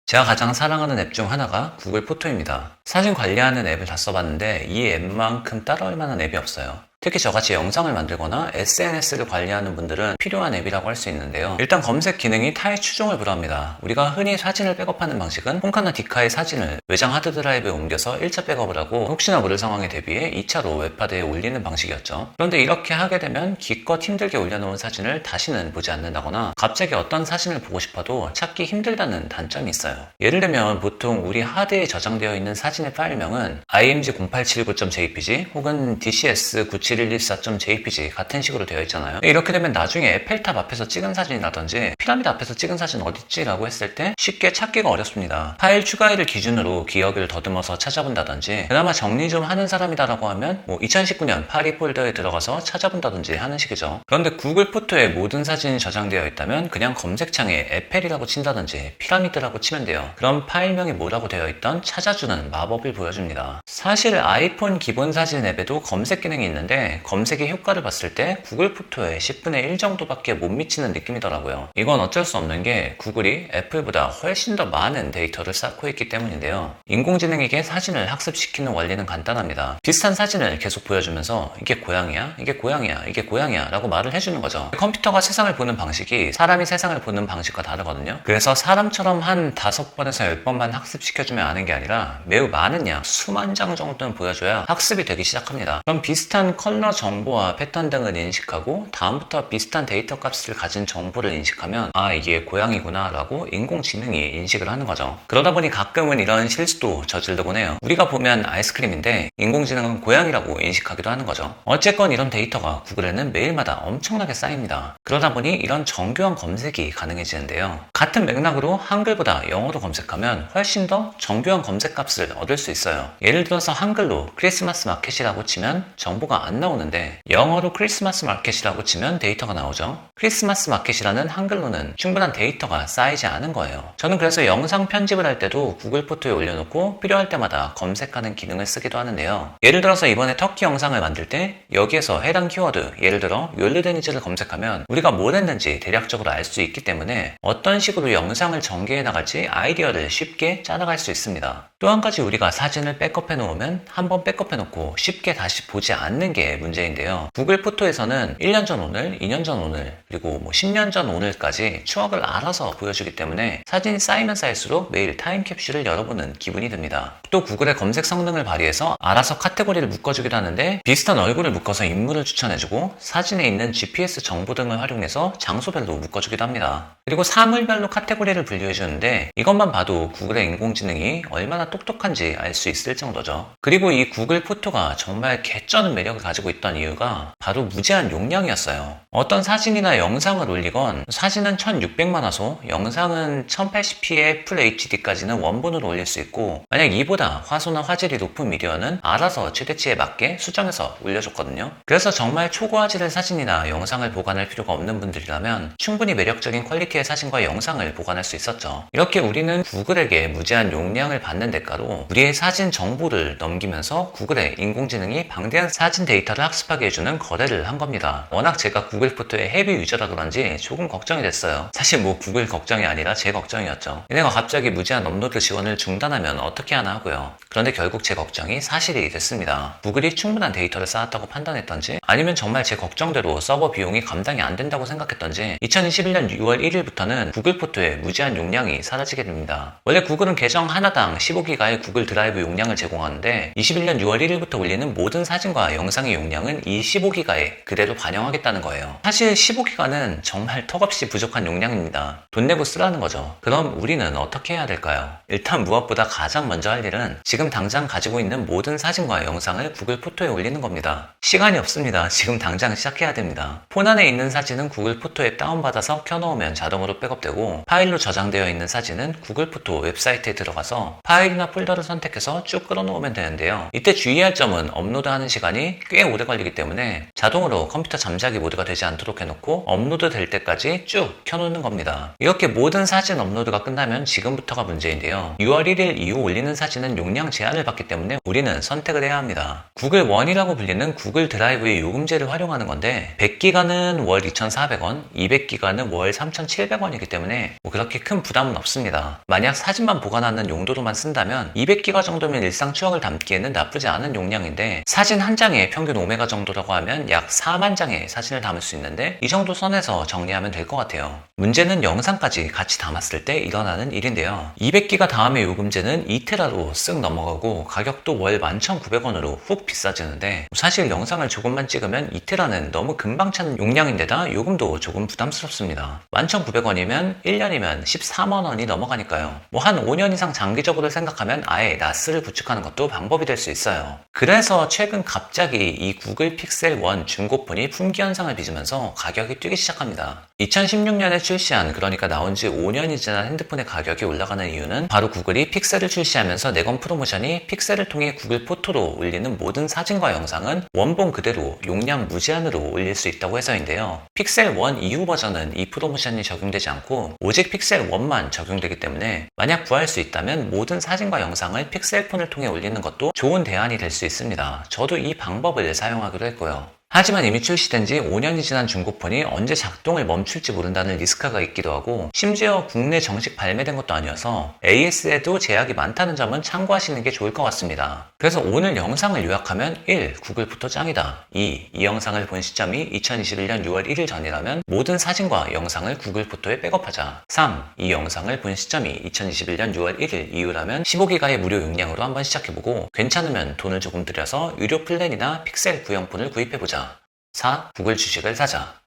제가 가장 사랑하는 앱 중 하나가 구글 포토입니다. 사진 관리하는 앱을 다 써봤는데 이 앱만큼 따라올 만한 앱이 없어요. 특히 저같이 영상을 만들거나 SNS를 관리하는 분들은 필요한 앱이라고 할 수 있는데요. 일단 검색 기능이 타입 추종을 불허합니다. 우리가 흔히 사진을 백업하는 방식은 폰카나 디카의 사진을 외장 하드드라이브에 옮겨서 1차 백업을 하고 혹시나 모를 상황에 대비해 2차로 웹하드에 올리는 방식이었죠. 그런데 이렇게 하게 되면 기껏 힘들게 올려놓은 사진을 다시는 보지 않는다거나 갑자기 어떤 사진을 보고 싶어도 찾기 힘들다는 단점이 있어요. 예를 들면 보통 우리 하드에 저장되어 있는 사진의 파일명은 img0879.jpg 혹은 dcs97114.jpg 같은 식으로 되어 있잖아요. 이렇게 되면 나중에 에펠탑 앞에서 찍은 사진이라든지 피라미드 앞에서 찍은 사진 어딨지? 라고 했을 때 쉽게 찾기가 어렵습니다. 파일 추가일을 기준으로 기억을 더듬어서 찾아본다든지 그나마 정리 좀 하는 사람이다라고 하면 2019년 파리 폴더에 들어가서 찾아본다든지 하는 식이죠. 그런데 구글 포토에 모든 사진이 저장되어 있다면 그냥 검색창에 에펠이라고 친다든지 피라미드라고 치면 돼요. 그럼 파일명이 뭐라고 되어 있던 찾아주는 마법을 보여줍니다. 사실 아이폰 기본 사진 앱에도 검색 기능이 있는데 검색의 효과를 봤을 때 구글 포토에 10분의 1 정도밖에 못 미치는 느낌이더라고요. 이건 어쩔 수 없는 게 구글이 애플보다 훨씬 더 많은 데이터를 쌓고 있기 때문인데요. 인공지능에게 사진을 학습시키는 원리는 간단합니다. 비슷한 사진을 계속 보여주면서 이게 고양이야, 이게 고양이야, 이게 고양이야 라고 말을 해주는 거죠. 컴퓨터가 세상을 보는 방식이 사람이 세상을 보는 방식과 다르거든요. 그래서 사람처럼 한 5번에서 10번만 학습시켜주면 아는 게 아니라 매우 많은 양, 수만 장 정도는 보여줘야 학습이 되기 시작합니다. 그럼 비슷한 컬러 정보와 패턴 등을 인식하고 다음부터 비슷한 데이터 값을 가진 정보를 인식하면 아 이게 고양이구나 라고 인공지능이 인식을 하는 거죠. 그러다 보니 가끔은 이런 실수도 저지르곤 해요. 우리가 보면 아이스크림인데 인공지능은 고양이라고 인식하기도 하는 거죠. 어쨌건 이런 데이터가 구글에는 매일마다 엄청나게 쌓입니다. 그러다 보니 이런 정교한 검색이 가능해지는데요. 같은 맥락으로 한글보다 영어로 검색하면 훨씬 더 정교한 검색 값을 얻을 수 있어요. 예를 들어서 한글로 크리스마스 마켓이라고 치면 정보가 안 나오는데 영어로 크리스마스 마켓이라고 치면 데이터가 나오죠. 크리스마스 마켓이라는 한글로는 충분한 데이터가 쌓이지 않은 거예요. 저는 그래서 영상 편집을 할 때도 구글 포토에 올려놓고 필요할 때마다 검색하는 기능을 쓰기도 하는데요. 예를 들어서 이번에 터키 영상을 만들 때 여기에서 해당 키워드, 예를 들어 욜르데니즈를 검색하면 우리가 뭘 했는지 대략적으로 알 수 있기 때문에 어떤 식으로 영상을 전개해 나갈지 아이디어를 쉽게 짜나갈 수 있습니다. 또 한 가지 우리가 사진을 백업해 놓으면 한번 백업해 놓고 쉽게 다시 보지 않는 게 문제인데요. 구글 포토에서는 1년 전 오늘, 2년 전 오늘, 그리고 10년 전 오늘까지 추억을 알아서 보여주기 때문에 사진이 쌓이면 쌓일수록 매일 타임캡슐을 열어보는 기분이 듭니다. 또 구글의 검색 성능을 발휘해서 알아서 카테고리를 묶어주기도 하는데 비슷한 얼굴을 묶어서 인물을 추천해주고 사진에 있는 GPS 정보 등을 활용해서 장소별로 묶어주기도 합니다. 그리고 사물별로 카테고리를 분류해주는데 이것만 봐도 구글의 인공지능이 얼마나 똑똑한지 알 수 있을 정도죠. 그리고 이 구글 포토가 정말 개쩌는 매력을 가지고 있던 이유가 바로 무제한 용량이었어요. 어떤 사진이나 영상을 올리건 사진은 1600만 화소, 영상은 1080p의 풀 HD까지는 원본으로 올릴 수 있고 만약 이보다 화소나 화질이 높은 미디어는 알아서 최대치에 맞게 수정해서 올려줬거든요. 그래서 정말 초고화질의 사진이나 영상을 보관할 필요가 없는 분들이라면 충분히 매력적인 퀄리티의 사진과 영상을 보관할 수 있었죠. 이렇게 우리는 구글에게 무제한 용량을 받는 대가로 우리의 사진 정보를 넘기면서 구글의 인공지능이 방대한 사진 데이터를 학습하게 해주는 거래를 한 겁니다. 워낙 제가 구글 포토의 헤비 유저라 그런지 조금 걱정이 됐어요. 사실 구글 걱정이 아니라 제 걱정이었죠. 얘네가 갑자기 무제한 업로드 지원을 중단하면 어떻게 하나 하고요. 그런데 결국 제 걱정이 사실이 됐습니다. 구글이 충분한 데이터를 쌓았다고 판단했던지 아니면 정말 제 걱정대로 서버 비용이 감당이 안 된다고 생각했던지 2021년 6월 1일부터는 구글 포토의 무제한 용량이 사라지게 됩니다. 원래 구글은 계정 하나당 15기가의 구글 드라이브 용량을 제공하는데 21년 6월 1일부터 올리는 모든 사진과 영상의 용량은 이 15기가에 그대로 반영하겠다는 거예요. 사실 15기가는 정말 턱없이 부족한 용량입니다. 돈 내고 쓰라는 거죠. 그럼 우리는 어떻게 해야 될까요? 일단 무엇보다 가장 먼저 할 일은 지금 당장 가지고 있는 모든 사진과 영상을 구글 포토에 올리는 겁니다. 시간이 없습니다. 지금 당장 시작해야 됩니다. 폰 안에 있는 사진은 구글 포토 앱 다운받아서 켜놓으면 자동으로 백업되고 파일로 저장되어 있는 사진은 구글 포토 웹사이트에 들어가서 파일이나 폴더를 선택해서 쭉 끌어놓으면 되는데요. 이때 주의할 점은 업로드하는 시간이 꽤 꽤 오래 걸리기 때문에 자동으로 컴퓨터 잠자기 모드가 되지 않도록 해놓고 업로드 될 때까지 쭉 켜놓는 겁니다. 이렇게 모든 사진 업로드가 끝나면 지금부터가 문제인데요. 6월 1일 이후 올리는 사진은 용량 제한을 받기 때문에 우리는 선택을 해야 합니다. 구글 원이라고 불리는 구글 드라이브의 요금제를 활용하는 건데 100기가는 월 2,400원, 200기가는 월 3,700원이기 때문에 뭐 그렇게 큰 부담은 없습니다. 만약 사진만 보관하는 용도로만 쓴다면 200기가 정도면 일상 추억을 담기에는 나쁘지 않은 용량인데 사진 한 장에 평균 5메가 정도라고 하면 약 4만 장의 사진을 담을 수 있는데 이 정도 선에서 정리하면 될 것 같아요. 문제는 영상까지 같이 담았을 때 일어나는 일인데요. 200기가 다음의 요금제는 2테라로 쓱 넘어가고 가격도 월 11,900원으로 훅 비싸지는데 사실 영상을 조금만 찍으면 2테라는 너무 금방 차는 용량인데다 요금도 조금 부담스럽습니다. 11,900원이면 1년이면 14만원이 넘어가니까요. 뭐 한 5년 이상 장기적으로 생각하면 아예 나스를 구축하는 것도 방법이 될 수 있어요. 그래서 최근 갑자기 이 구글 픽셀 1 중고폰이 품귀 현상을 빚으면서 가격이 뛰기 시작합니다. 2016년에 출시한, 그러니까 나온 지 5년이 지난 핸드폰의 가격이 올라가는 이유는 바로 구글이 픽셀을 출시하면서 내건 프로모션이 픽셀을 통해 구글 포토로 올리는 모든 사진과 영상은 원본 그대로 용량 무제한으로 올릴 수 있다고 해서인데요. 픽셀 1 이후 버전은 이 프로모션이 적용되지 않고 오직 픽셀 1만 적용되기 때문에 만약 구할 수 있다면 모든 사진과 영상을 픽셀폰을 통해 올리는 것도 좋은 대안이 될 수 있습니다. 저도 이 방법을 사용하기로 했고요. 하지만 이미 출시된 지 5년이 지난 중고폰이 언제 작동을 멈출지 모른다는 리스크가 있기도 하고 심지어 국내 정식 발매된 것도 아니어서 AS에도 제약이 많다는 점은 참고하시는 게 좋을 것 같습니다. 그래서 오늘 영상을 요약하면 1. 구글 포토 짱이다. 2. 이 영상을 본 시점이 2021년 6월 1일 전이라면 모든 사진과 영상을 구글 포토에 백업하자. 3. 이 영상을 본 시점이 2021년 6월 1일 이후라면 15기가의 무료 용량으로 한번 시작해보고 괜찮으면 돈을 조금 들여서 유료 플랜이나 픽셀 구형폰을 구입해보자. 4. 구글 주식을 사자.